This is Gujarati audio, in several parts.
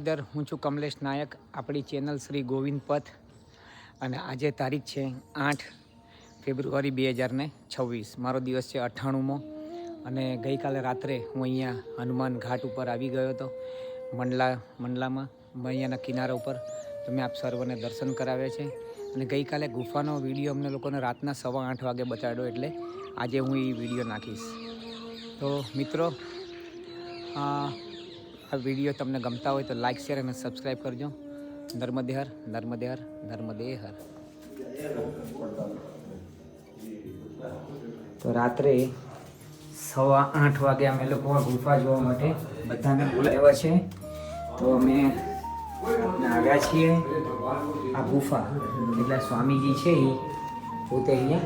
નર્મદેર હું છું કમલેશ નાયક, આપણી ચેનલ શ્રી ગોવિંદ પથ. અને આજે તારીખ છે 8 ફેબ્રુઆરી 2026, મારો દિવસ છે 98મો. અને ગઈકાલે રાત્રે હું અહીંયા હનુમાન ઘાટ ઉપર આવી ગયો હતો, મંડલામાં અહીંયાના કિનારા ઉપર. તો મેં આપ સર્વને દર્શન કરાવ્યા છે. અને ગઈકાલે ગુફાનો વિડીયો અમને લોકોને રાતના 8:15 વાગે બતાડ્યો, એટલે આજે હું એ વિડીયો નાખીશ. તો મિત્રો, આ વિડીયો તમને ગમતા હોય તો લાઈક, શેર અને સબસ્ક્રાઈબ કરજો. નર્મદે હર, નર્મદે હર, નર્મદે હર. તો રાત્રે 8:15 વાગે અમે લોકો આ ગુફા જોવા માટે બધાને બોલાવ્યા છે. તો અમે આવ્યા છીએ આ ગુફા. એટલે સ્વામીજી છે એ પોતે અહીંયા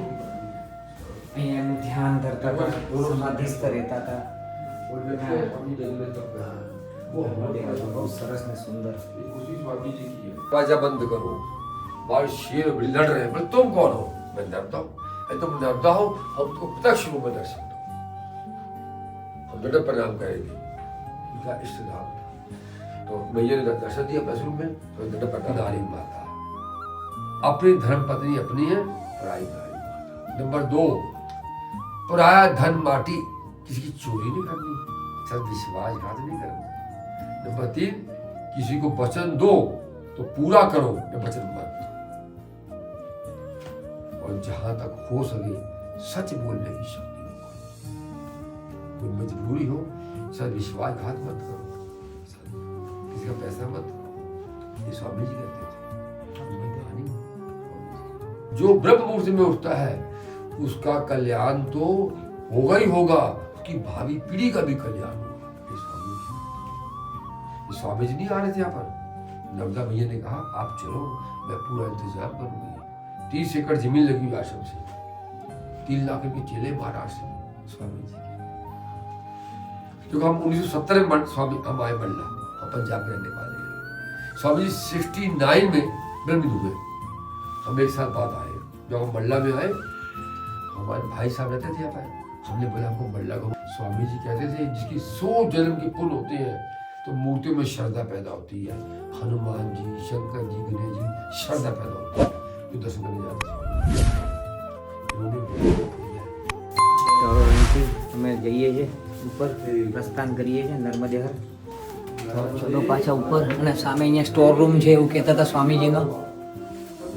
એનું ધ્યાન ધરતા હતા, સમાધિસ્થ રહેતા હતા. બહુ સરસ ને સુંદર. दरवाजा बंद करो, बाहर शेर भी लड़ रहे हैं, पर तुम कौन हो? मैं नर्मदा हूँ। तुम नर्मदा हो, हम तुमको प्रत्यक्ष रूप में दर्शन दो, हम दंड प्रणाम करेंगे। इनका इष्टधाम तो मैया ने दर्शन दिया अपने रूप में, तो दंड प्रणाम नारी माता, अपनी धर्म पत्नी अपनी है, पराई नारी माता। नंबर 2, पराया धन माटी, किसी की चोरी नहीं करनी, सब विश्वासघात नहीं करना। नंबर 3, किसी को वचन दो तो पूरा करो, या वचन मत दो। और जहां तक हो सके सच बोलने की शक्ति रखो। कोई मजबूरी हो, सच विश्वासघात मत करो, किसी का पैसा मत करो। ये स्वामी जी कहते थे। जो ब्रह्म मुहूर्त में उठता है उसका कल्याण तो होगा ही होगा, उसकी भावी पीढ़ी का भी कल्याण होगा। स्वामी जी नहीं आ रहे थे यहाँ पर। नर्मदा भैया ने कहा आप चलो, मैं पूरा इंतजाम करूंगी। 30 एकड़ जमीन लगी हुई आश्रम से, 3 लाख के चेले महाराष्ट्र में स्वामी जी। क्योंकि हम 1970 में स्वामी हम आए मंडला, हम पंजाब में रहने वाले हैं। स्वामी जी 69 में ब्रह्मलीन हुए, हम 1 साल बाद आए। जब हम मंडला में आए, हमारे भाई साहब रहते थे यहाँ पर, हमने बोला हमको मंडला को। स्वामी जी कहते थे जिसकी 100 जन्म के पुण्य होते हैं तो मूर्तियों में श्रद्धा पैदा होती है। हनुमान जी, शंकर जी, गणेश जी, श्रद्धा पैदा होती है, जो दर्शन करने जाते हैं। તો અહીંથી અમે જઈએ છીએ ઉપર, પ્રસ્થાન કરીએ છીએ નર્મદે હર. તો ચલો પાછા ઉપર. અને સામે અહીંયા સ્ટોર રૂમ છે એવું કહેતા હતા સ્વામીજીનો.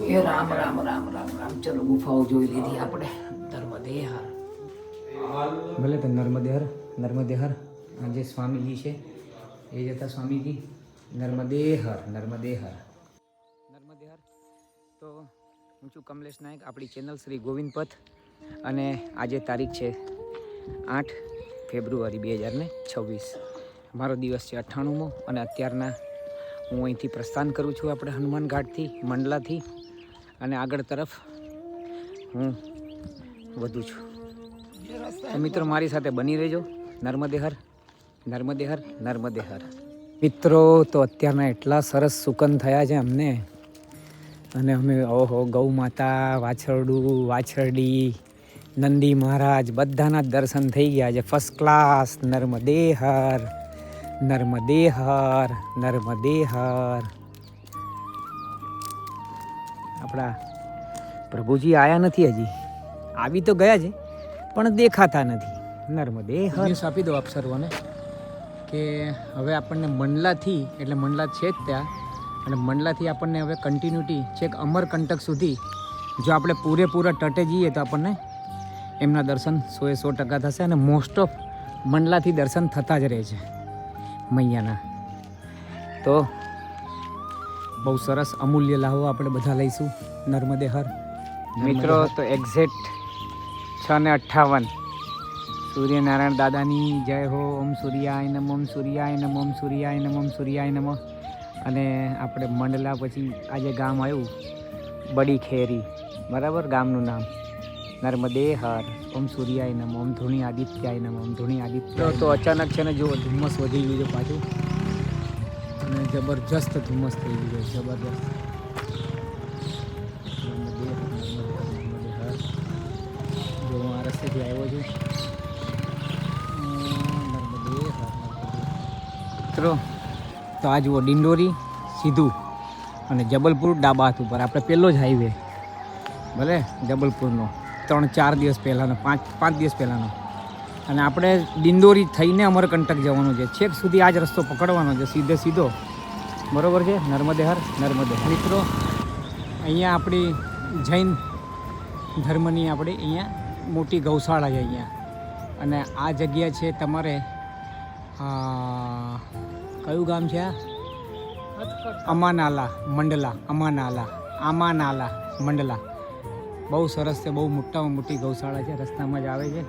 એ રામ રામ રામ રામ રામ. ચલો ગુફાઓ જોઈ લીધી આપણે. નર્મદે હર. ભલે તો નર્મદે હર, નર્મદે હર. આ જે સ્વામીજી છે એ જતા સ્વામીજી. નર્મદે હર, નર્મદે હર, નર્મદે હર. તો હું છું કમલેશ નાયક, આપણી ચેનલ શ્રી ગોવિંદ પથ. અને આજે તારીખ છે 8 ફેબ્રુઆરી 2026, મારો દિવસ છે 98મો. અને અત્યારના હું અહીંથી પ્રસ્થાન કરું છું આપણે હનુમાન ઘાટથી, મંડલાથી. અને આગળ તરફ હું વધુ છું. તો મિત્રો મારી સાથે બની રહેજો. નર્મદે હર, નર્મદે હર, નર્મદે હર. મિત્રો તો અત્યારના એટલા સરસ સુકન થયા છે અમને. અને અમે ઓહો, ગૌ માતા, વાછરડું, વાછરડી, નંદી મહારાજ બધાના દર્શન થઈ ગયા છે ફર્સ્ટ ક્લાસ. નર્મદે હર, નર્મદે હર, નર્મદે હર. આપણા પ્રભુજી આયા નથી હજી, આવી તો ગયા છે પણ દેખાતા નથી. નર્મદે હર. આપી દો આપ સર્વને કે હવે આપણને મંડલાથી, એટલે મંડલા છે જ ત્યાં, અને મંડલાથી આપણને હવે કન્ટિન્યુટી છેક અમરકંટક સુધી જો આપણે પૂરેપૂરા તટે જઈએ તો આપણને એમના દર્શન 100% થશે. અને મોસ્ટ ઓફ મંડલાથી દર્શન થતા જ રહે છે મૈયાના. તો બહુ સરસ અમૂલ્ય લાહો આપણે બધા લઈશું. નર્મદે હર. મિત્રો તો એક્ઝેક્ટ 6:58 સૂર્યનારાયણ દાદાની જય હો. ઓમ સૂર્યાય નમ, ઓમ સૂર્યાય નમ, ઓમ સૂર્યાય નમ, ઓમ સૂર્યાય નમ. અને આપણે મંડલા પછી આજે ગામ આવ્યું બડી ખેરી, બરાબર ગામનું નામ. નર્મદે હર. ઓમ સૂર્યાય નમ, ઓમ ધૂણી આદિત્યાય નમ, ઓમ ધૂણી આદિત્ય. તો અચાનક છે ને જુઓ, ધુમ્મસ વધી ગયું છે પાછું, અને જબરજસ્ત ધુમ્મસ થઈ ગયું છે, જબરજસ્ત. નર્મદે હર, નર્મદે હર. જો હું આ રસ્તેથી આવ્યો છું. નર્મદે હર, નર્મદે. મિત્રો તો આ જુઓ ડિંડોરી સીધું અને જબલપુર ડાબા હાથ ઉપર આપણે પહેલો જ હાઈવે ભલે જબલપુરનો 3-4 દિવસ પહેલાંનો 5 દિવસ પહેલાંનો અને આપણે ડિંડોરી થઈને અમરકંટક જવાનું છે છેક સુધી આ જ રસ્તો પકડવાનો છે સીધો બરાબર છે નર્મદે હર મિત્રો અહીંયા આપણી જૈન ધર્મની આપણી અહીંયા મોટી ગૌશાળા છે અહીંયા અને આ જગ્યા છે તમારે કયું ગામ છે આ અમાનાલા મંડલા બહુ સરસ છે બહુ મોટામાં મોટી ગૌશાળા છે રસ્તામાં જ આવે છે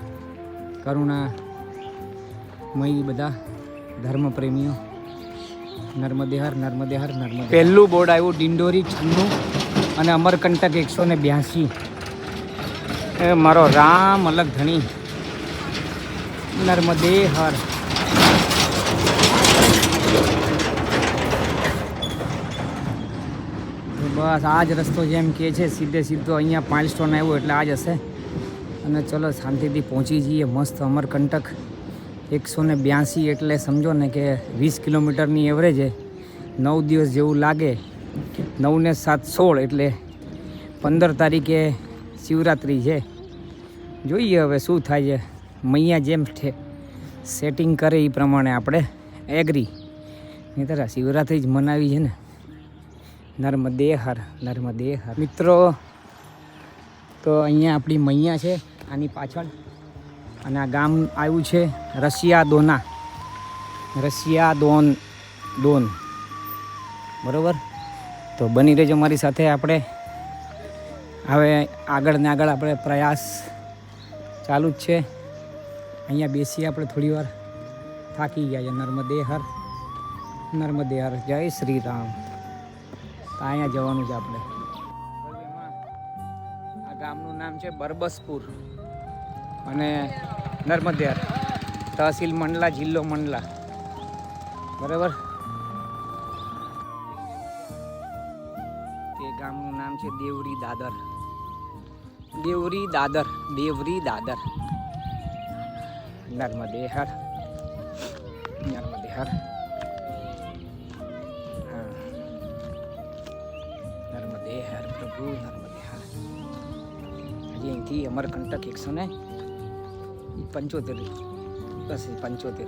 કરુણામયી બધા ધર્મપ્રેમીઓ નર્મદે હર પહેલું બોર્ડ આવ્યું ડિંડોરી 96 અને અમરકંટક 182 એ મારો રામ અલગ ધણી નર્મદે હર બસ આ જ રસ્તો જેમ કે છે સીધો અહીંયા માઇલસ્ટોન આવ્યો એટલે આ જ હશે અને ચલો શાંતિથી પહોંચી જઈએ મસ્ત અમરકંટક 182 એટલે સમજો ને કે 20 કિલોમીટરની એવરેજ 9 દિવસ જેવું લાગે 9 ને 7 16 એટલે 15 તારીખે શિવરાત્રિ છે જોઈએ હવે શું થાય છે મૈયા જેમ સેટિંગ કરે એ પ્રમાણે આપણે એગ્રી નહીંતર શિવરાત્રિ જ મનાવી છે ને નર્મદે હર મિત્રો તો અહીંયા આપણી મૈયા છે આની પાછળ અને આ ગામ આવ્યું છે રશિયા દોન બરાબર તો બની રહેજો મારી સાથે આપણે હવે આગળ ને આગળ આપણે પ્રયાસ ચાલુ જ છે અહીંયા બેસીએ આપણે થોડી વાર થાકી ગયા છે નર્મદે હર જય શ્રી રામ તો અહીંયા જવાનું છે આપણે આ ગામનું નામ છે બરબસપુર અને નર્મદે હર તહસીલ મંડલા જિલ્લો મંડલા બરાબર તે ગામનું નામ છે દેવરી દાદર નર્મદે હર પ્રભુ નર્મદે હર હજી અહીંથી અમરકંટક 175 હશે 77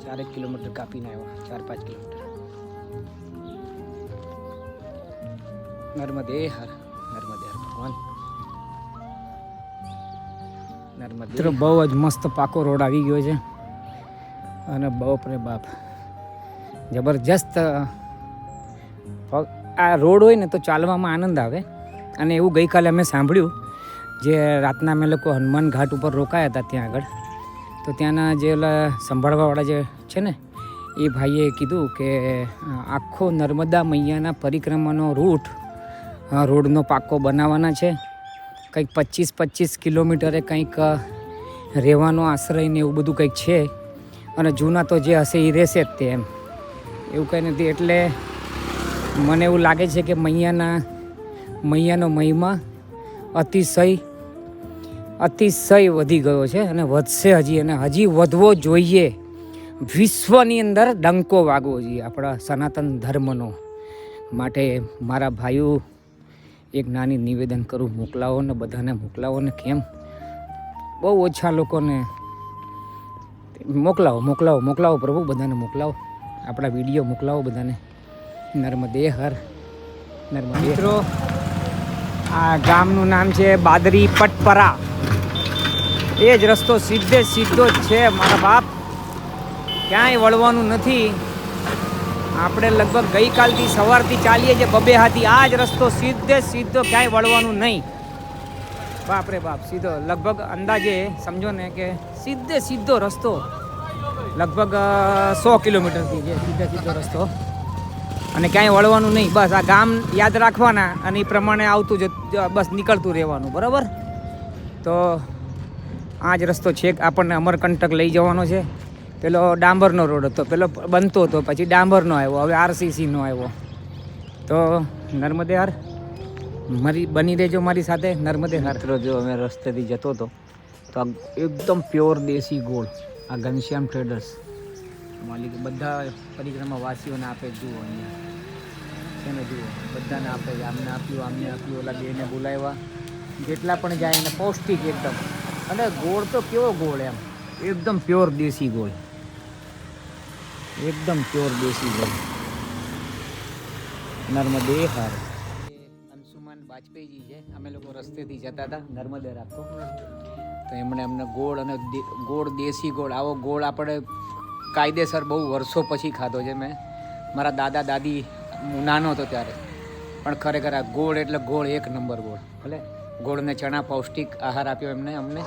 4 કિલોમીટર કાપીને આવ્યા 4-5 કિલોમીટર નર્મદે હર ભગવાન નર્મદે બહુ જ મસ્ત પાકો રોડ આવી ગયો છે અને બાપરે બાપ જબરજસ્ત આ રોડ હોય ને તો ચાલવામાં આનંદ આવે અને એવું ગઈકાલે અમે સાંભળ્યું જે રાતના અમે લોકો હનુમાન ઘાટ ઉપર રોકાયા હતા ત્યાં આગળ તો ત્યાંના જે સંભાળવાવાળા જે છે ને એ ભાઈએ કીધું કે આખો નર્મદા મૈયાના પરિક્રમાનો રૂટ રોડનો પાક્કો બનાવવાના છે કંઈક 25 કિલોમીટરે કંઈક રહેવાનો આશ્રય ને એવું બધું કંઈક છે અને જૂના તો જે હશે એ રહેશે જ તે એમ એવું કંઈ નથી એટલે મને એવું લાગે છે કે મૈયાનો મહિમા અતિશય વધી ગયો છે અને વધશે હજી અને હજી વધવો જોઈએ વિશ્વની અંદર ડંકો વાગવો જોઈએ આપણા સનાતન ધર્મનો માટે મારા ભાઈઓ એક નાની નિવેદન કરું બધાને મોકલાવો ને કેમ બહુ ઓછા લોકોને મોકલાવો પ્રભુ બધાને મોકલાવો આપણા વિડીયો મોકલાવો બધાને નર્મદે હર મિત્રો આ ગામનું નામ છે બાદરી પટપરા એ જ રસ્તો સીધો જ છે મારા બાપ ક્યાંય વળવાનું નથી આપણે લગભગ ગઈકાલથી સવારથી ચાલીએ છીએ 2 હાથી આ જ રસ્તો સીધો ક્યાંય વળવાનું નહીં બાપરે બાપ સીધો લગભગ અંદાજે સમજો ને કે સીધો રસ્તો લગભગ 100 કિલોમીટરથી છે સીધો રસ્તો અને ક્યાંય વળવાનું નહીં બસ આ ગામ યાદ રાખવાના અને એ પ્રમાણે આવતું બસ નીકળતું રહેવાનું બરાબર તો આ જ રસ્તો છેક આપણને અમરકંટક લઈ જવાનો છે પેલો ડાંબરનો રોડ હતો પેલો બનતો હતો પછી ડાંબરનો આવ્યો હવે RCCનો આવ્યો તો નર્મદે હર બની રહેજો મારી સાથે નર્મદે હર જો અમે રસ્તેથી જતો હતો તો એકદમ પ્યોર દેશી ગોળ આ ઘનશ્યામ ટ્રેડર્સ માલિક બધા પરિક્રમા વાસીઓને આપે જુઓ અહીંયા છે ને, જુઓ બધાને આપે છે. આમને આપ્યું, ઓલા બેને બોલાવ્યા, જેટલા પણ જાય એને પૌષ્ટિક એકદમ. અને ગોળ તો કેવો ગોળ એમ, એકદમ પ્યોર દેશી ગોળ, એકદમ પ્યોર દેશી ગોળ. નર્મદે હર. અંશુમાન વાજપેયીજી છે, અમે લોકો રસ્તેથી જતા હતા નર્મદે રાખો, તો એમણે અમને ગોળ અને ગોળ, દેશી ગોળ, આવો ગોળ આપણે કાયદેસર બહુ વર્ષો પછી ખાધો છે મેં. મારા દાદા દાદી, હું નાનો હતો ત્યારે. પણ ખરેખર આ ગોળ એટલે ગોળ, એક નંબર ગોળ. ભલે ગોળ ને ચણા પૌષ્ટિક આહાર આપ્યો એમને અમને.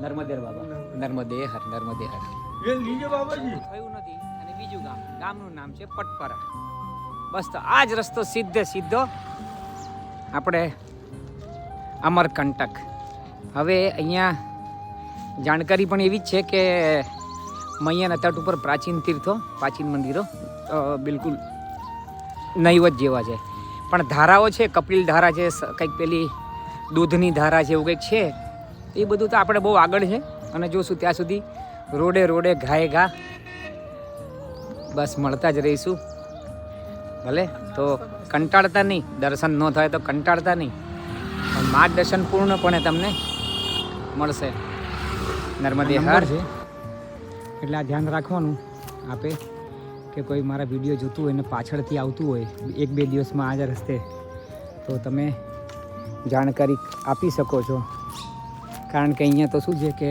નર્મદેર બાબા, નર્મદે હર, નર્મદે હર. થયું નથી. અને બીજું ગામનું નામ છે પટપરા. બસ તો આ જ રસ્તો સીધો આપણે અમરકંટક. હવે અહીંયા જાણકારી પણ એવી જ છે કે મૈયાના તટ ઉપર પ્રાચીન તીર્થો, પ્રાચીન મંદિરો બિલકુલ નૈવત જેવા છે. પણ ધારાઓ છે, કપિલ ધારા છે, કંઈક પેલી દૂધની ધારા છે, એવું કંઈક છે. એ બધું તો આપણે બહુ આગળ છે અને જોશું. ત્યાં સુધી રોડે ઘાએ ઘા બસ મળતા જ રહીશું. ભલે તો કંટાળતા નહીં, દર્શન ન થાય તો કંટાળતા નહીં, પણ માર્ગદર્શન પૂર્ણપણે તમને મળશે. નર્મદે હર છે એટલે આ ધ્યાન રાખવાનું આપે કે કોઈ મારા વિડીયો જોતું હોય ને પાછળથી આવતું હોય 1-2 દિવસમાં આ જ રસ્તે, તો તમે જાણકારી આપી શકો છો. કારણ કે અહીંયા તો શું છે કે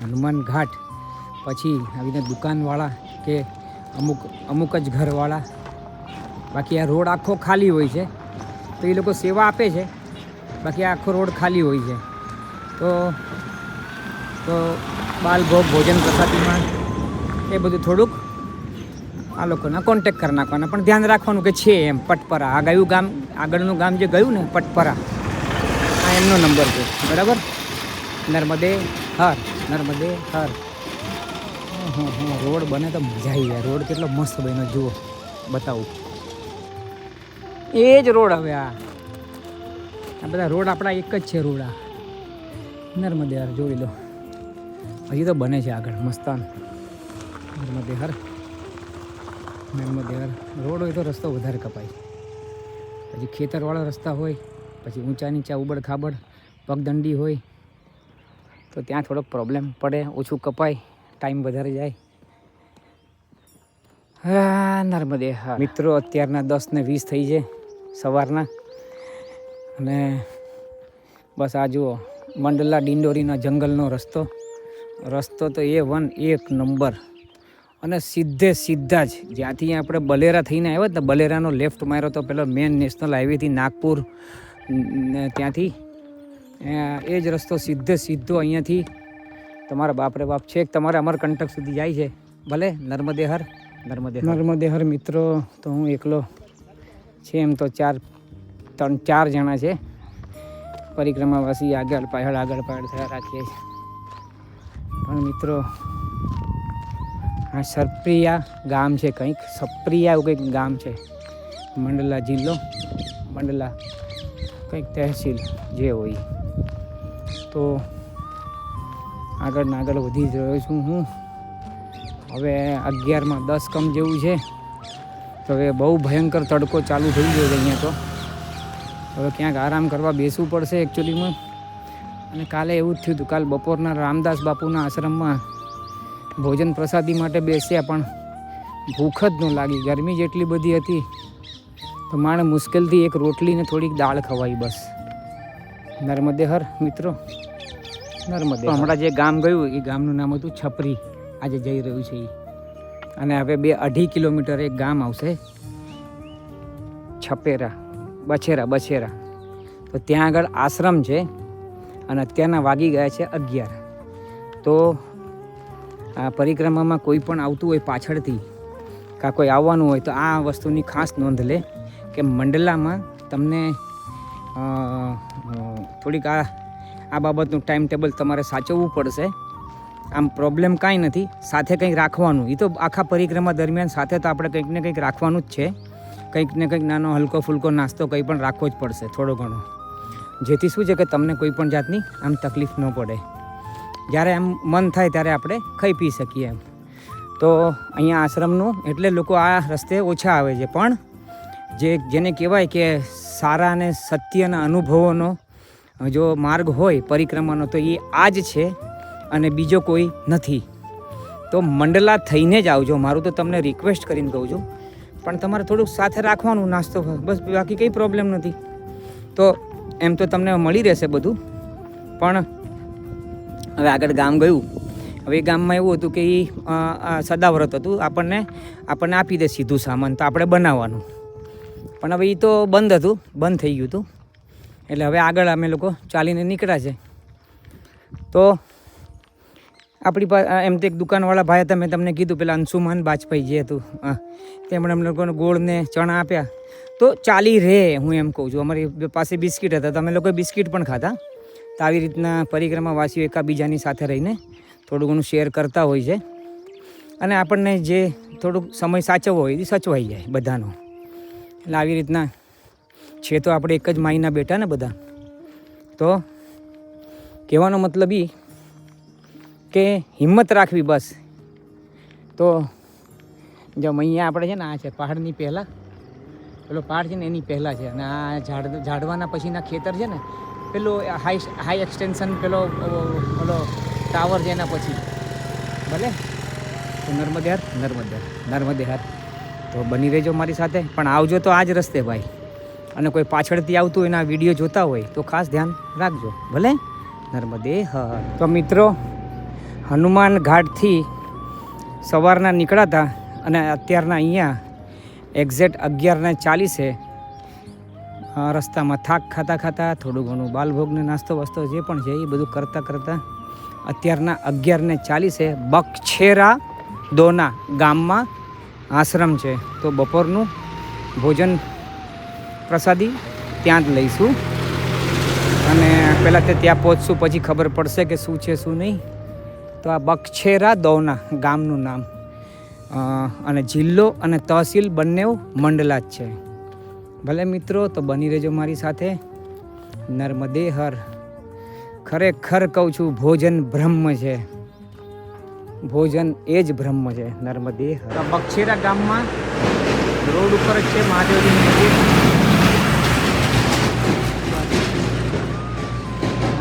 હનુમાન ઘાટ પછી આવીને દુકાનવાળા કે અમુક જ ઘરવાળા, બાકી આ રોડ આખો ખાલી હોય છે. તો એ લોકો સેવા આપે છે, બાકી આખો રોડ ખાલી હોય છે. તો બાલભોગ, ભોજન પ્રસાદીમાં એ બધું થોડુંક આ લોકોના કોન્ટેક કરી નાખવાના. પણ ધ્યાન રાખવાનું કે છે એમ પટપરા, આ ગયું ગામ, આગળનું ગામ જે ગયું ને પટપરા, આ એમનો નંબર છે. બરાબર. નર્મદે હર, નર્મદે હર. રોડ બને તો મજા આવી જાય. રોડ કેટલો મસ્ત બન્યો જુઓ, બતાવું. એ જ રોડ. હવે આ બધા રોડ આપણા એક જ છે. રોડ આ નર્મદે હર જોઈ લો, હજી તો બને છે આગળ મસ્તાન. નર્મદે હર, નર્મદે હર. રોડ હોય તો રસ્તો વધારે કપાય. પછી ખેતરવાળા રસ્તા હોય, પછી ઊંચા નીચા ઉબડ ખાબડ પગદંડી હોય તો ત્યાં થોડોક પ્રોબ્લેમ પડે, ઓછું કપાય, ટાઈમ વધારે જાય. હા, નર્મદે હા. મિત્રો, અત્યારના 10:20 થઈ છે સવારના. અને બસ આ જુઓ મંડલા ડિંડોરીના જંગલનો રસ્તો તો A1 એક નંબર. અને સીધા જ જ્યાંથી આપણે બલેરા થઈને આવ્યા હતા, બલેરાનો લેફ્ટ માર્યો તો પેલો મેન નેશનલ હાઈવેથી નાગપુર, ત્યાંથી એ જ રસ્તો સીધો અહીંયાથી તમારા બાપરે બાપ છેક તમારે અમરકંટક સુધી જાય છે. ભલે નર્મદે હર, નર્મદે હર. મિત્રો, તો હું એકલો છે એમ તો 4 જણા છે પરિક્રમાવાસી, આગળ પાછળ થયા રાખીએ છીએ. પણ મિત્રો આ સરપ્રિયા ગામ છે, કંઈક સપ્રિયા એવું કંઈક ગામ છે. મંડલા જિલ્લો, મંડલા કંઈક તહેસીલ જે હોય. તો આગળ વધી જ રહ્યો છું હું. હવે 11:10 કમ જેવું છે. તો હવે બહુ ભયંકર તડકો ચાલુ થઈ ગયો છે અહીંયા. તો હવે ક્યાંક આરામ કરવા બેસવું પડશે એકચ્યુઅલીમાં. અને કાલે એવું જ થયું હતું. કાલ બપોરના રામદાસ બાપુના આશ્રમમાં ભોજન પ્રસાદી માટે બેસ્યા, પણ ભૂખ જ ન લાગી. ગરમી જેટલી બધી હતી તો માણે મુશ્કેલથી એક રોટલી ને થોડીક દાળ ખવાઈ બસ. નર્મદે હર મિત્રો, નર્મદે. હમણાં જે ગામ ગયું એ ગામનું નામ હતું છપરી, આજે જઈ રહ્યું છે એ. અને હવે 2-2.5 કિલોમીટર એક ગામ આવશે બછેરા. તો ત્યાં આગળ આશ્રમ છે. અને અત્યારના વાગી ગયા છે 11. તો આ પરિક્રમામાં કોઈ પણ આવતું હોય પાછળથી, કાં કોઈ આવવાનું હોય, તો આ વસ્તુની ખાસ નોંધ લે કે મંડલામાં તમને થોડીક આ બાબતનું ટાઈમ ટેબલ તમારે સાચવવું પડશે. આમ પ્રોબ્લેમ કાંઈ નથી, સાથે કંઈક રાખવાનું. એ તો આખા પરિક્રમા દરમિયાન સાથે તો આપણે કંઈક ને કંઈક રાખવાનું જ છે. કંઈક ને કંઈક નાનો હલકો ફૂલકો નાસ્તો કંઈ પણ રાખવો જ પડશે થોડો ઘણો, જેથી શું છે કે તમને કોઈ પણ જાતની આમ તકલીફ ન પડે. જ્યારે એમ મન થાય ત્યારે આપણે ખાઈ પી શકીએ એમ. તો અહીંયા આશ્રમનું એટલે લોકો આ રસ્તે ઓછા આવે છે, પણ જેને કહેવાય કે સારા અને સત્યના અનુભવોનો જો માર્ગ હોય પરિક્રમાનો તો એ આ જ છે અને બીજો કોઈ નથી. તો મંડલા થઈને જ આવજો, મારું તો તમને રિક્વેસ્ટ કરીને કહું છું. પણ તમારે થોડુંક સાથે રાખવાનું નાસ્તો, બસ, બાકી કંઈ પ્રોબ્લેમ નથી. તો એમ તો તમને મળી રહેશે બધું. પણ હવે આગળ ગામ ગયું. હવે એ ગામમાં એવું હતું કે એ સદાવ્રત હતું, આપણને આપી દે સીધું સામાન, તો આપણે બનાવવાનું. પણ હવે એ તો બંધ હતું, બંધ થઈ ગયું હતું. એટલે હવે આગળ અમે લોકો ચાલીને નીકળ્યા છે. તો આપણી પાસે એમ તો એક દુકાનવાળા ભાઈ હતા, મેં તમને કીધું પેલા અંશુમાન બાજપાઈ જે હતું, તેમણે અમને લોકોને ગોળ ને ચણા આપ્યા. તો ચાલી રહે, હું એમ કહું છું. અમારી પાસે બિસ્કિટ હતા, તો અમે લોકોએ બિસ્કિટ પણ ખાધા. તો આવી રીતના પરિક્રમાવાસીઓ એકાબીજાની સાથે રહીને થોડું ઘણું શેર કરતા હોય છે. અને આપણને જે થોડુંક સમય સાચવવો હોય એ સચવાઈ જાય બધાનો. એટલે આવી રીતના છે. તો આપણે એક જ માઈના બેટા ને બધા. તો કહેવાનો મતલબ એ કે હિંમત રાખવી બસ. તો જો અહીંયા આપણે છે ને આ છે પહાડની પહેલાં, પેલો પહાડ છે ને એની પહેલાં છે, અને આ ઝાડવાના પછીના ખેતર છે ને, પેલો હાઈ એક્સટેન્શન પેલો ટાવર છે એના પછી. ભલે તો નર્મદે હાર. તો બની રહેજો મારી સાથે, પણ આવજો તો આ જ રસ્તે ભાઈ. અને કોઈ પાછળથી આવતું હોય એના વિડીયો જોતા હોય તો ખાસ ધ્યાન રાખજો. ભલે નર્મદે હર. તો મિત્રો, હનુમાન ઘાટથી સવારના નીકળ્યા હતા અને અત્યારના અહીંયા એક્ઝેક્ટ 11:40 રસ્તામાં થાક ખાતા થોડું ઘણું બાલભોગને નાસ્તો વસ્તો જે પણ છે એ બધું કરતાં અત્યારના 11:40 બક્ષેરા દોના ગામમાં આશ્રમ છે. તો બપોરનું ભોજન પ્રસાદી ત્યાં જ લઈશું. અને પહેલાં તે ત્યાં પહોંચશું, પછી ખબર પડશે કે શું છે શું નહીં. તો આ બક્ષેરા દોના ગામનું નામ, અને જિલ્લો અને તહસીલ બંને મંડલા જ છે. ભલે મિત્રો, તો બની રહેજો મારી સાથે. નર્મદે હર. ખરેખર કહું છું, ભોજન બ્રહ્મ છે, ભોજન એ જ બ્રહ્મ છે. નર્મદે હર. બક્ષેરા ગામમાં રોડ ઉપર જ છે મહાદેવજીનું મંદિર.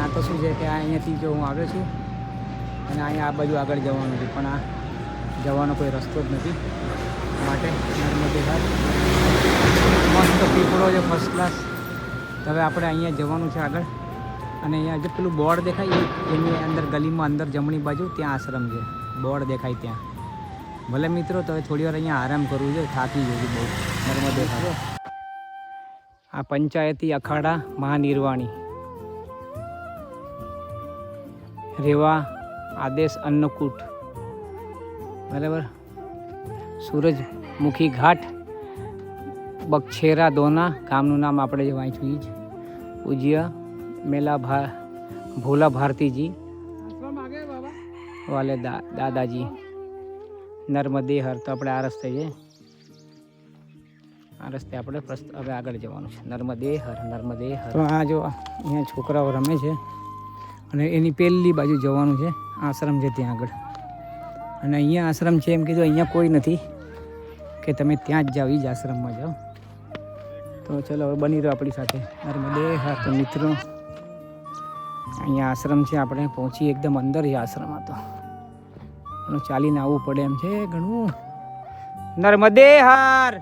આ તો શું છે કે અહીંયાથી જો હું આવ્યો છું અને અહીંયા આ બાજુ આગળ જવાનું છે, પણ આ જવાનો કોઈ રસ્તો જ નથી. માટે નર્મદે હર. મસ્ત પીપળો છે, ફર્સ્ટ ક્લાસ. હવે આપણે અહીંયા જવાનું છે આગળ. અને અહીંયા જે પેલું બોર્ડ દેખાય એની અંદર ગલીમાં અંદર જમણી બાજુ ત્યાં આશ્રમ છે, બોર્ડ દેખાય ત્યાં. ભલે મિત્રો, તો હવે થોડી વાર અહીંયા આરામ કરવું છે, થાકી જવું બહુ. નર્મદે હર. આ પંચાયતી અખાડા મહાનિર્વાણી રેવા આદેશ અન્નકૂટ, બરાબર. સૂરજમુખી ઘાટ, બક્ષેરા દોના ગામનું નામ આપણે જે વાંચ્યું એ જ. પૂજ્ય મેલા ભોલા ભારતીજી વાલે દાદાજી. નર્મદે હર. તો આપણે આ રસ્તે છે, આ રસ્તે આપણે હવે આગળ જવાનું છે. નર્મદે હર. તો આ જો અહીંયા છોકરાઓ રમે છે અને એની પહેલી બાજુ જવાનું છે. આશ્રમ છે ત્યાં આગળ. અને અહીંયા આશ્રમ છે એમ કીધું, અહીંયા કોઈ નથી કે તમે ત્યાં જ જાઓ, એ જ આશ્રમમાં જાઓ. તો ચલો હવે બની રહો આપણી સાથે. નર્મદે હર. તો મિત્રો, અહીંયા આશ્રમ છે, આપણે પહોંચી એકદમ અંદર છે આશ્રમ. હતો પણ ચાલીને આવવું પડે એમ છે ઘણું. નર્મદે હર.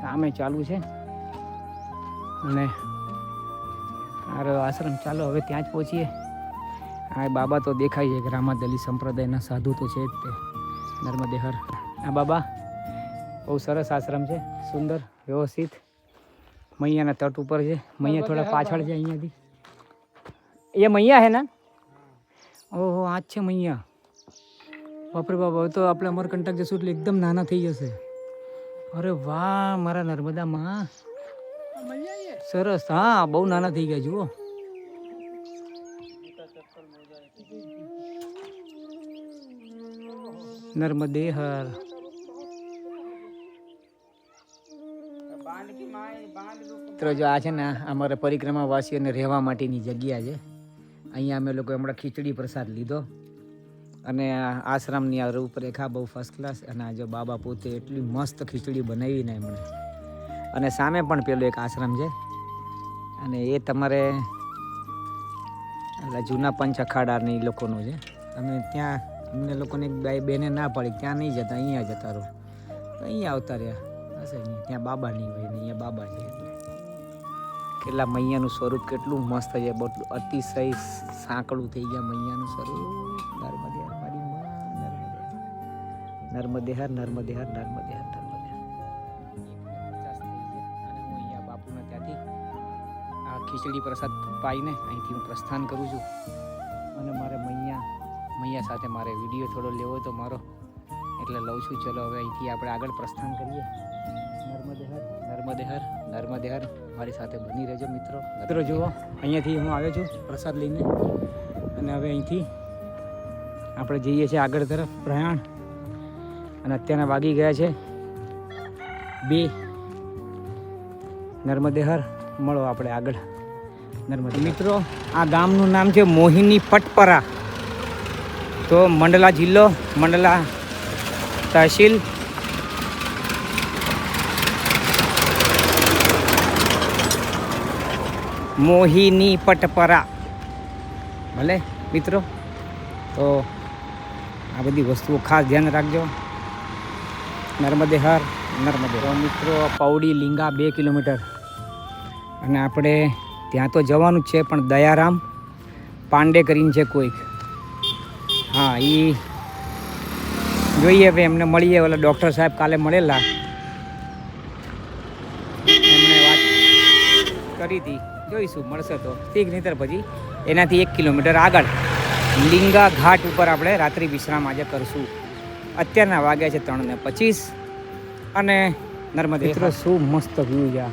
કામે ચાલુ છે અને આશ્રમ. ચાલો હવે ત્યાં જ પહોંચીએ. આ બાબા તો દેખાય છે, રામાદલી સંપ્રદાયના સાધુ તો છે જ તે. નર્મદે હર. આ બાબા બહુ સરસ આશ્રમ છે, સુંદર વ્યવસ્થિત. મૈયાના તટ ઉપર છે. મૈયા થોડા પાછળ છે અહીંયાથી. એ મૈયા હે ને? ઓહો, આ જ છે મૈયા. બાપરે બાબા, તો આપણે અમરકંટક જશું એટલે એકદમ નાના થઈ જશે. અરે વાહ, મારા નર્મદામાં સરસ. હા, બહુ નાના થઈ ગયા જુઓ. નર્મદે હર. મિત્રો જો આ છે ને અમારા પરિક્રમાવાસીઓને રહેવા માટેની જગ્યા છે. અહીંયા અમે લોકો હમણાં ખીચડી પ્રસાદ લીધો અને આ આશ્રમની આ રૂપરેખા બહુ ફર્સ્ટ ક્લાસ. અને આ જો બાબા પોતે એટલી મસ્ત ખીચડી બનાવીને એમણે. અને સામે પણ પેલો એક આશ્રમ છે અને એ તમારે એટલે જૂના પંચ અખાડાની લોકોનું છે. અમે ત્યાં અમને લોકોને એક બેને ના પાડી ત્યાં નહીં જતા, અહીંયા જતા રહો. તો અહીંયા આવતા રહ્યા હશે. અહીંયા ત્યાં બાબા નહીં હોય ને અહીંયા બાબા છે. એટલે કેટલા મૈયાનું સ્વરૂપ કેટલું મસ્ત છે. બહુ અતિશય સાંકડું થઈ ગયા મૈયાનું સ્વરૂપ. નર્મદે હર મારી માં, નર્મદે હર, નર્મદે હર, નર્મદે હર, નર્મદે હર. 50 થઈ છે અને હું અહીંયા બાપુના ત્યાંથી આ ખીચડી પ્રસાદ પાઈને અહીંથી હું પ્રસ્થાન કરું છું. અને મારે મૈયા સાથે મારે વિડીયો થોડો લેવો તો મારો, એટલે લઉં છું. ચલો હવે અહીંથી આપણે આગળ પ્રસ્થાન કરીએ. નર્મદે હર, નર્મદે હર, નર્મદે હર. મારી સાથે બની રહેજો મિત્રો. જુઓ અહીંયાથી હું આવ્યો છું પ્રસાદ લઈને અને હવે અહીંથી આપણે જઈએ છીએ આગળ તરફ પ્રયાણ. અને અત્યારના વાગી ગયા છે 2. નર્મદે હર. મળો આપણે આગળ નર્મદે. મિત્રો આ ગામનું નામ છે મોહિની પટપરા. તો મંડલા જિલ્લો, મંડલા તહસીલ. મોહિની પટપરા. ભલે મિત્રો, તો આ બધી વસ્તુઓ ખાસ ધ્યાન રાખજો. નર્મદે હર, નર્મદે. તો મિત્રો પૌડી લીંગા 2 કિલોમીટર અને આપણે ત્યાં તો જવાનું જ છે, પણ દયારામ પાંડે કરીને છે કોઈક. હા, એ જોઈએ હવે એમને મળીએ. ઓલા ડૉક્ટર સાહેબ કાલે મળેલા, એમણે વાત કરી હતી. જોઈશું મળશે તો ઠીક, નહીંતર પછી એનાથી 1 કિલોમીટર આગળ લીંગા ઘાટ ઉપર આપણે રાત્રિ વિશ્રામ આજે કરશું. અત્યારના વાગ્યા છે 3:25 અને નર્મદે. મિત્રો શું મસ્ત વ્યૂ છે.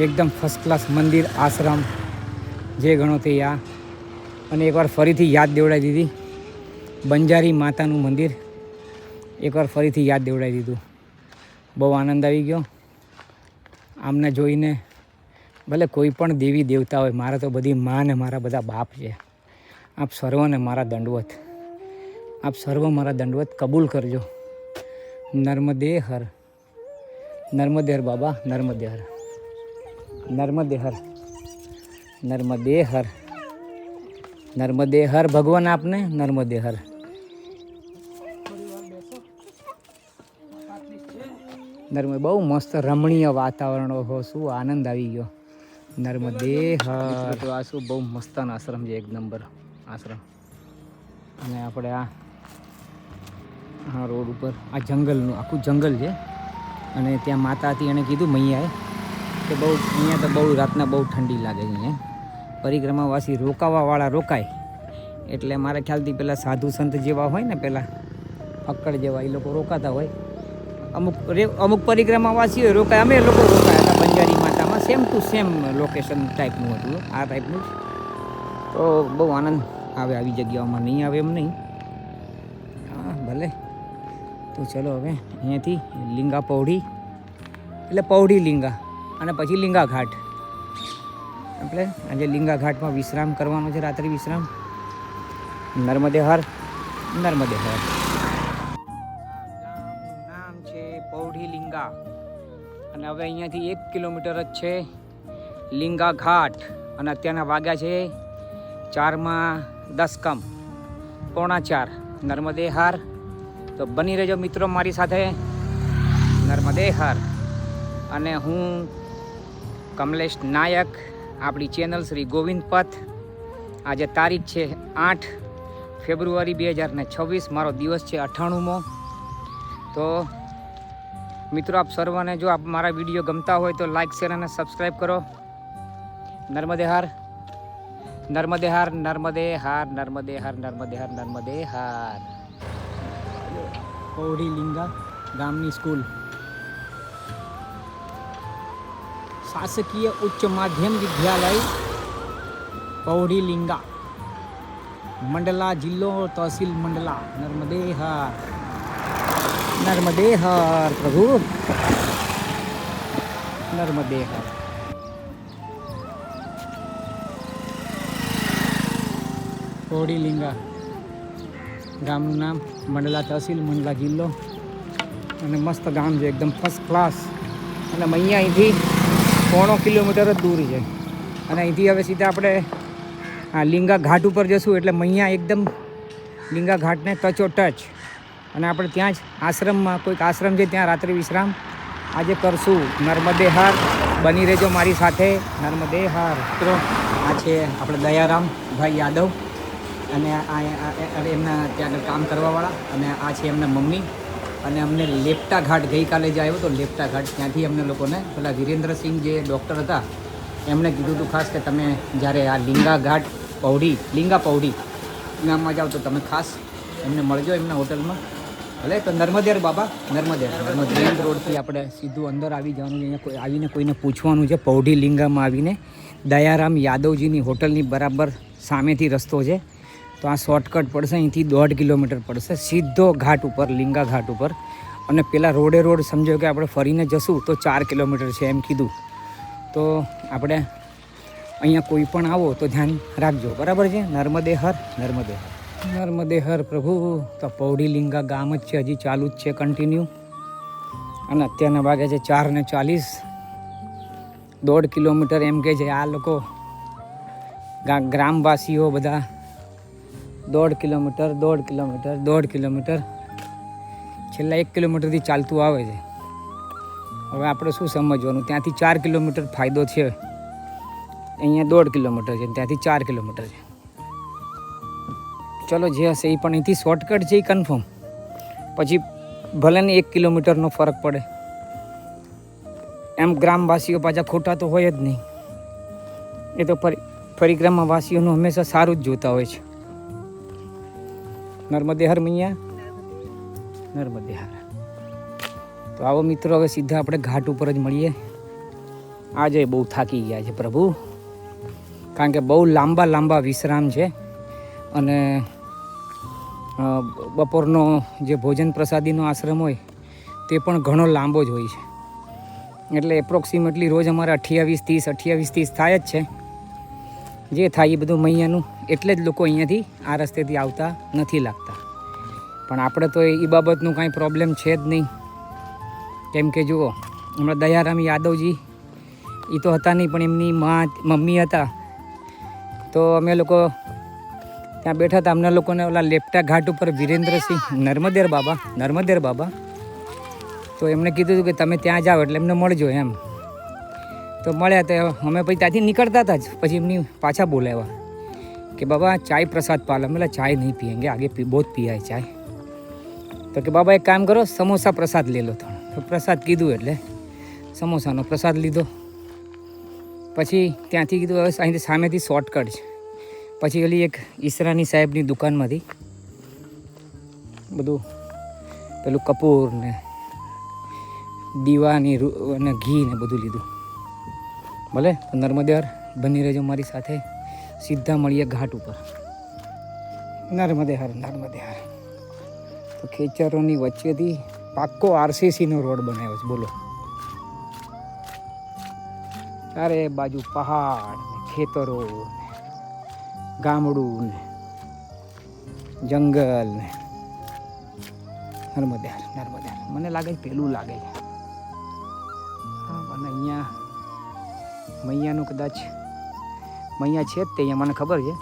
એકદમ ફર્સ્ટ ક્લાસ મંદિર, આશ્રમ જે ગણો તે આ. અને એકવાર ફરીથી યાદ દેવડાવી દીધી બંજારી માતાનું મંદિર. એકવાર ફરીથી યાદ દેવડાવી દીધું. બહુ આનંદ આવી ગયો આમને જોઈને. ભલે કોઈ પણ દેવી દેવતા હોય, મારા તો બધી માં ને મારા બધા બાપ છે. આપ સર્વને મારા દંડવત, આપ સર્વ મારા દંડવત કબૂલ કરજો. નર્મદે હર, નર્મદે હર બાબા, નર્મદે હર, નર્મદે હર, નર્મદે હર, નર્મદે હર. ભગવાન આપને નર્મદે હર. નર્મદે બહુ મસ્ત રમણીય વાતાવરણ. ઓહો, શું આનંદ આવી ગયો. નર્મદે હર. તો આ શું બહુ મસ્તનો આશ્રમ છે, 1 નંબર આશ્રમ. અને આપણે આ રોડ ઉપર આ જંગલનું આખું જંગલ છે. અને ત્યાં માતા હતી, એણે કીધું મૈયાએ કે બહુ અહીંયા તો બહુ રાતના બહુ ઠંડી લાગે છે અહીંયા. પરિક્રમાવાસી રોકાવાવાળા રોકાય. એટલે મારા ખ્યાલથી પેલા સાધુ સંત જેવા હોય ને, પેલા અક્કડ જેવા, એ લોકો રોકાતા હોય. અમુક પરિક્રમાવાસીઓ રોકાય. અમે લોકો રોકાયા હતા બંજારી માતામાં. સેમ ટુ સેમ લોકેશન ટાઈપનું હતું આ ટાઈપનું. તો બહુ આનંદ આવે આવી જગ્યાઓમાં. નહીં આવે એમ નહીં. હા ભલે. તો ચલો હવે અહીંયાથી લીંગા પૌડી, એટલે પૌડી લીંગા અને પછી લીંગા ઘાટ. એટલે આજે લીંગા ઘાટમાં વિશ્રામ કરવાનો છે, રાત્રિ વિશ્રામ. નર્મદે હર, નર્મદે હર. નામ છે પૌડી લીંગા. અને હવે અહીંયાથી 1 કિલોમીટર જ છે લીંગા ઘાટ. અને અત્યારના વાગ્યા છે 4:10 4:45. નર્મદે હર. તો બની રહેજો મિત્રો મારી સાથે. નર્મદે હર. અને હું કમલેશ નાયક, આપણી ચેનલ શ્રી ગોવિંદ પથ. આજે તારીખ છે 8 ફેબ્રુઆરી 2026. મારો દિવસ છે 98મો. તો મિત્રો આપ સર્વને જો આપ મારા વિડીયો ગમતા હોય તો લાઈક, શેર અને સબસ્ક્રાઈબ કરો. નર્મદે હર, નર્મદે હર, નર્મદે હર, નર્મદે હર, નર્મદે હર, નર્મદે હર. પૌડી લીંગા ગામની સ્કૂલ, શાસકીય ઉચ્ચ માધ્યમ વિદ્યાલય પૌડી લીંગા, મંડલા જિલ્લો, તહસીલ મંડલા. નર્મદે હર, નર્મદે હર. પ્રભુ નર્મદે હર. પૌડી લિંગા ગામનું નામ, મંડલા તહસીલ, મંડલા જિલ્લો. અને મસ્ત ગામ છે એકદમ ફર્સ્ટ ક્લાસ. અને મૈયા અહીંથી 3 કિલોમીટર જ દૂર છે. અને અહીંથી હવે સીધા આપણે આ લિંગા ઘાટ ઉપર જશું એટલે મૈયા એકદમ લિંગા ઘાટને ટચો ટચ. અને આપણે ત્યાં જ આશ્રમમાં કોઈક આશ્રમ છે ત્યાં રાત્રિ વિશ્રામ આજે કરશું. નર્મદે હર, બની રહેજો મારી સાથે. નર્મદે હર. મિત્રો આ છે આપણે દયારામ ભાઈ યાદવ અને એમના ત્યાં આગળ કામ કરવાવાળા. અને આ છે એમના મમ્મી. અને અમને લેપટા ઘાટ ગઈકાલે જે આવ્યો તો લેપટા ઘાટ, ત્યાંથી અમને લોકોને પેલા વિરેન્દ્રસિંહ જે ડૉક્ટર હતા એમણે કીધું હતું ખાસ કે તમે જ્યારે આ લિંગા ઘાટ પૌડી, લિંગા પૌડી ગામમાં જાઓ તો તમે ખાસ એમને મળજો એમના હોટલમાં. ભલે તો નર્મદેર બાબા, નર્મદેર મેઇન રોડથી આપણે સીધું અંદર આવી જવાનું. અહીંયા કોઈ આવીને કોઈને પૂછવાનું છે. પૌડી લિંગામાં આવીને દયારામ યાદવજીની હોટલની બરાબર સામેથી રસ્તો છે. તો આ શોર્ટકટ પડશે, અહીંથી 1.5 કિલોમીટર પડશે સીધો ઘાટ ઉપર, લિંગા ઘાટ ઉપર. અને પેલા રોડ સમજો કે આપણે ફરીને જશું તો 4 કિલોમીટર છે એમ કીધું. તો આપણે અહીંયા કોઈ પણ આવો તો ધ્યાન રાખજો, બરાબર છે. નર્મદે હર, નર્મદે હર, નર્મદે હર પ્રભુ. તો પૌડી લિંગા ગામ જ છે, હજી ચાલુ જ છે કન્ટિન્યુ. અને અત્યારના વાગે છે 4:40. 1.5 કિલોમીટર એમ કે છે આ લોકો ગ્રામવાસીઓ બધા. 1.5 કિલોમીટર, 1.5 કિલોમીટર, 1.5 કિલોમીટર, છેલ્લા 1 કિલોમીટરથી ચાલતું આવે છે. હવે આપણે શું સમજવાનું, ત્યાંથી 4 કિલોમીટર ફાયદો છે, અહીંયા 1.5 કિલોમીટર છે, ત્યાંથી 4 કિલોમીટર છે. ચલો જે હશે એ, પણ અહીંથી શોર્ટકટ છે એ કન્ફર્મ. પછી ભલે ને 1 કિલોમીટરનો ફરક પડે, એમ ગ્રામવાસીઓ પાછા ખોટા તો હોય જ નહીં. એ તો પરિક્રમાવાસીઓનું હંમેશા સારું જ જોતા હોય છે. નર્મદે હર મૈયા, નર્મદે હર. તો આવો મિત્રો, હવે સીધા આપણે ઘાટ ઉપર જ મળીએ. આજે બહુ થાકી ગયા છે પ્રભુ, કારણ કે બહુ લાંબા વિશ્રામ છે. અને બપોરનો જે ભોજન પ્રસાદીનો આશ્રમ હોય તે પણ ઘણો લાંબો જ હોય છે. એટલે એપ્રોક્સિમેટલી રોજ અમારે 28-30 થાય જ છે. જે થાય એ બધું મૈયાનું. એટલે જ લોકો અહીંયાથી આ રસ્તેથી આવતા નથી લાગતા. પણ આપણે તો એ બાબતનું કાંઈ પ્રોબ્લેમ છે જ નહીં. કેમ કે જુઓ, હમણાં દયારામ યાદવજી એ તો હતા નહીં, પણ એમની મમ્મી હતા. તો અમે લોકો ત્યાં બેઠા હતા. અમને લોકોને ઓલા લેપટા ઘાટ ઉપર વિરેન્દ્રસિંહ, નર્મદેર બાબા, તો એમણે કીધું હતું કે તમે ત્યાં જાઓ એટલે એમને મળજો એમ. તો મળ્યા. તો અમે પછી ત્યાંથી નીકળતા હતા જ, પછી એમની પાછા બોલાવ્યા કે બાબા ચાય પ્રસાદ પાલા. મેં ચાય નહીં પીએંગે, આગે બહુત પિયા है ચાય. તો કે બાબા એક કામ કરો, સમોસા પ્રસાદ લે લો થોડો. તો પ્રસાદ કીધું એટલે સમોસાનો પ્રસાદ લીધો. પછી ત્યાંથી કીધું હવે અહીંથી સામેથી શોર્ટકટ છે. પછી ઓલી એક ઈસરાની સાહેબની દુકાનમાંથી બધું પેલું કપૂર ને દીવાની અને ઘી ને બધું લીધું. ભલે તો નર્મદે હર, બની રહેજો મારી સાથે. સીધા મળીએ ઘાટ ઉપર. નર્મદે હર, નર્મદે હર. તો ખેતરોની વચ્ચેથી પાક્કો RCCનો રોડ બનાવ્યો છે, બોલો. ચારે બાજુ પહાડ ને ખેતરો ને ગામડું ને જંગલ ને. નર્મદે હર, નર્મદે હર. મને લાગે છે પેલું લાગે છે. અને અહીંયા મૈયાનું કદાચ મૈયા છે જ તે અહીંયા, મને ખબર છે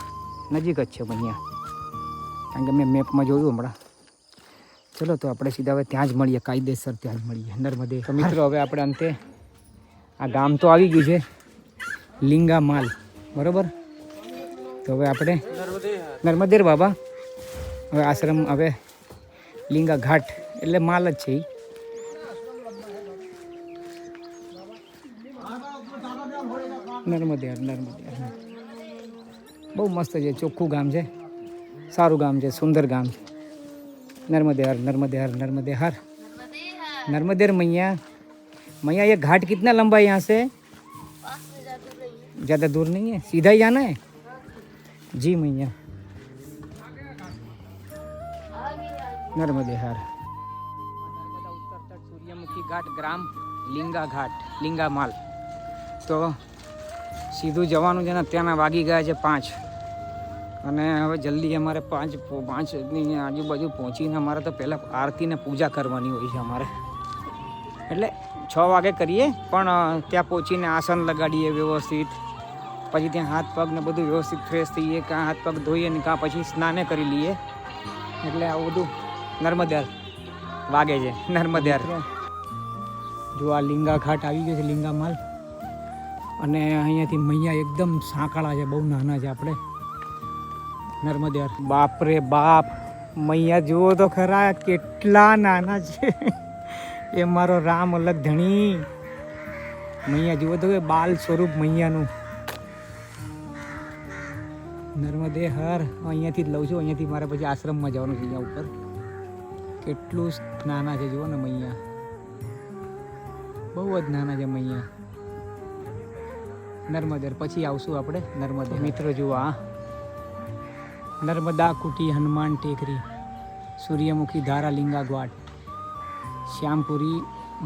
નજીક જ છે મૈયા, કારણ કે મેં મેપમાં જોયું હમણાં. ચલો તો આપણે સીધા હવે ત્યાં જ મળીએ, કાયદેસર ત્યાં જ મળીએ. નર્મદે. તો મિત્રો હવે આપણે અંતે આ ગામ તો આવી ગયું છે, લિંગા માલ, બરાબર. તો હવે આપણે નર્મદેર બાબા, હવે આશ્રમ, હવે લિંગા ઘાટ એટલે માલ જ છે. નર્મદે હર, નર્મદે હર. બહુ મસ્ત છે, ચોખ્ખું ગામ છે, સારું ગામ છે, સુંદર ગામ છે. नर्मदे हर, नर्मदे हर, नर्मदे हर, नर्मदेर मैया. मैया ये घाट कितना लंबा है यहाँ से? ज़्यादा दूर नहीं है, सीधा ही जाना है जी मैया. नर्मदे हर. नर्मदा उत्तर तट सूर्यमुखी घाट ग्राम લીંગા ઘાટ લીંગા માલ. તો સીધું જવાનું છે ને, ત્યાંના વાગી ગયા છે 5 અને હવે જલ્દી અમારે 5ની આજુબાજુ પહોંચીને અમારે તો પહેલાં આરતીને પૂજા કરવાની હોય છે અમારે. એટલે 6 વાગે કરીએ, પણ ત્યાં પહોંચીને આસન લગાડીએ વ્યવસ્થિત, પછી ત્યાં હાથ પગ ને બધું વ્યવસ્થિત ફ્રેશ થઈએ, કાં હાથ પગ ધોઈએ ને કાં પછી સ્નાને કરી લઈએ. એટલે આવું બધું નર્મદા વાગે છે. નર્મદા જો આ લીંગા ઘાટ આવી ગયો છે, લીંગા માલ. અને અહીંયાથી મૈયા એકદમ સાંકળા છે, બહુ નાના છે. આપણે નર્મદા, બાપ રે બાપ, મૈયા જુઓ તો ખરા કેટલા નાના છે. એ મારો રામ અલગ ધણી. મૈયા જુઓ તો બાલ સ્વરૂપ મૈયાનું. નર્મદે હર અહીંયાથી જ લઉં છું. અહીંયાથી મારે પછી આશ્રમમાં જવાનું છે. અહીંયા ઉપર કેટલું નાના છે જુઓ ને મૈયા, બહુ જ નાના છે મૈયા. નર્મદા પછી આવશું આપણે નર્મદા. મિત્રો જુઓ આ નર્મદા કુટી, હનુમાન ટેકરી, સૂર્યમુખી ધારા, લીંગા ઘાટ, શ્યામપુરી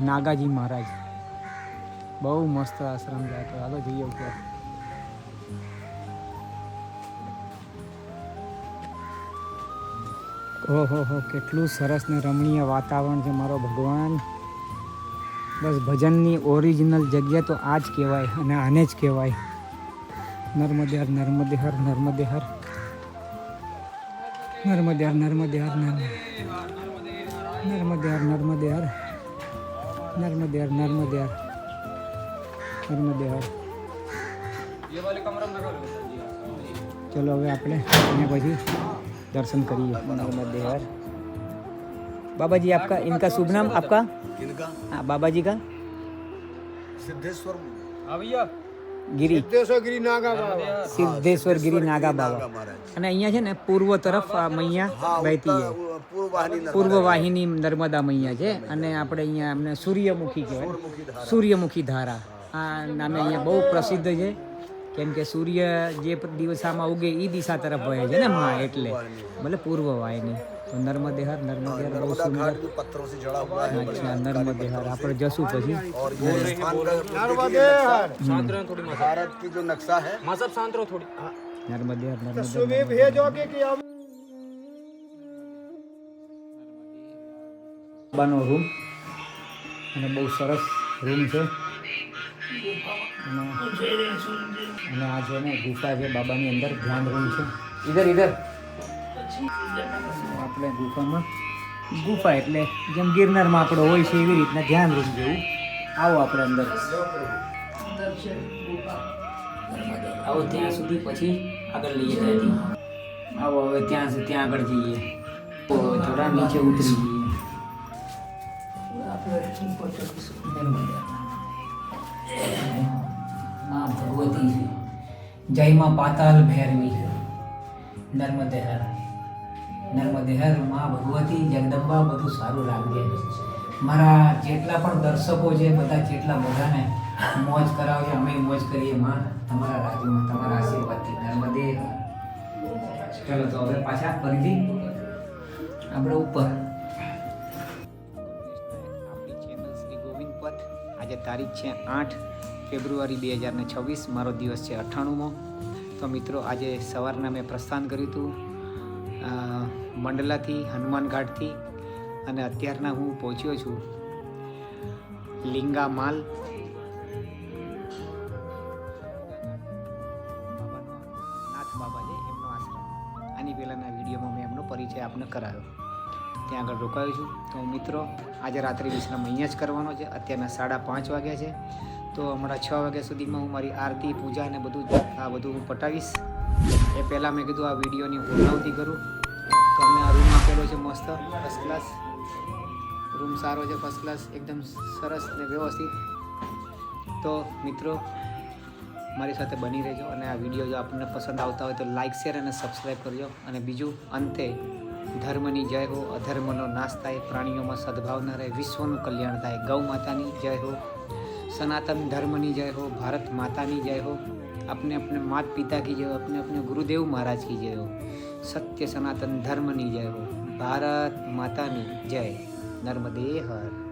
નાગાજી મહારાજ. બહુ મસ્ત આશ્રમ છે. તો હાલો જઈએ ઉપર. ઓહો હો, કેટલું સરસ ને રમણીય વાતાવરણ છે મારો ભગવાન. બસ ભજનની ઓરિજિનલ જગ્યા તો આ જ કહેવાય અને આને જ કહેવાય. નર્મદે હર, નર્મદે હર, નર્મદે હર, નર્મદે હર, નર્મદે હર, નર્મદે હર, નર્મદે હર, નર્મદે હર, નર્મદે હર, નર્મદે હર. ચલો હવે આપણે અને પછી दर्शन करिए. नर्मदे हर. बाबा जी आपका, इनका शुभ नाम आपका? इनका हाँ, बाबा जी का सिद्धेश्वर गिरी, सिद्धेश्वर गिरी नागा बाबा, सिद्धेश्वर गिरी नागा बाबा. અને અહીંયા છે ને પૂર્વ તરફ આ મૈયા વહેતી છે. પૂર્વ વાહિની નર્મદા મૈયા છે. અને આપણે અહીંયા અમને સૂર્યમુખી કહેવાય, સૂર્યમુખી ધારા. આ નામે અહીંયા બહુ પ્રસિદ્ધ છે. કેમ કે સૂર્ય જે દિવસામાં ઉગે એ દિશા તરફ વહે છે ને માં, એટલે ભલે પૂર્વ વાહિની. તો નર્મદે હર, નર્મદે હર બહુ સુંદર. पत्थरों से जड़ा हुआ है। અચ્છા, નર્મદે હર આપણે જશું પછી. और ये नर्मदे हर भारत की जो नक्शा है, નર્મદે હર, નર્મદે सुबह भेजोगे कि हम બાબાનો રૂમ, અને બહુ સરસ રૂમ છે. અને આ છે ને ગુફા છે બાબાની અંદર, ધ્યાન રૂમ છે. ઇધર ઇધર આપણે ગુફામાં, ગુફા એટલે જેમ ગિરનારમાં આપણે હોય છે એવી રીતના ધ્યાન રૂમ જેવું. આવો આપણે અંદર, આવો ત્યાં સુધી, પછી આગળ લઈએ ત્યાંથી. આવો હવે ત્યાં આગળ જઈએ. તો થોડા નીચે ઉતરી જઈએ. માં ભગવતી છે, જય માં પાતાલ ભૈરવી, નર્મદે હર, નર્મદે હર. માં ભગવતી જગદંબા બધું સારું લાગજે. મારા જેટલા પણ દર્શકો છે બધા, જેટલા બધાને મોજ કરાવજો, અમે મોજ કરીએ માં તમારા રાજ્યમાં, તમારા આશીર્વાદથી. નર્મદે હર. ચલો તો હવે પાછા ફરીથી આપણે ઉપર. આપણી ચેનલ શ્રી ગોવિંદ પથ. આજે તારીખ છે 8 ફેબ્રુઆરી 2026. મારો દિવસ છે 98મો. તો મિત્રો આજે સવારના મેં પ્રસ્થાન કર્યું હતું મંડલાથી, હનુમાન ઘાટથી. અને અત્યારના હું પહોંચ્યો છું લીંગા માલ. નાથ બાબા છે એમનો આશ્રમ. આની પહેલાંના વિડીયોમાં મેં એમનો પરિચય આપને કરાયો. ત્યાં આગળ રોકાયો છું. તો મિત્રો આજે રાત્રિ વિશ્રામ અહીંયા જ કરવાનો છે. અત્યારના 5:30 વાગ્યા છે. તો હમણાં 6 વાગ્યા સુધીમાં હું મારી આરતી, પૂજા અને બધું હું પટાવીશ. એ પહેલાં મેં કીધું આ વિડીયોની પૂર્ણાવતી કરું. તો અમને આ રૂમ આપેલો છે મસ્ત, ફર્સ્ટ ક્લાસ રૂમ. સારો છે, ફર્સ્ટ ક્લાસ, એકદમ સરસ ને વ્યવસ્થિત. તો મિત્રો મારી સાથે બની રહેજો. અને આ વિડીયો જો આપણને પસંદ આવતા હોય તો લાઇક, શેર અને સબસ્ક્રાઈબ કરજો. અને બીજું અંતે ધર્મની જય હો, અધર્મનો નાશ થાય, પ્રાણીઓમાં સદભાવ ન રહે, વિશ્વનું કલ્યાણ થાય. ગૌ માતાની જય હો, सनातन धर्म की जय हो, भारत माता की जय हो, अपने अपने माता पिता की जय हो, अपने अपने गुरुदेव महाराज की जय हो, सत्य सनातन धर्म की जय हो, भारत माता की जय. नर्मदे हर.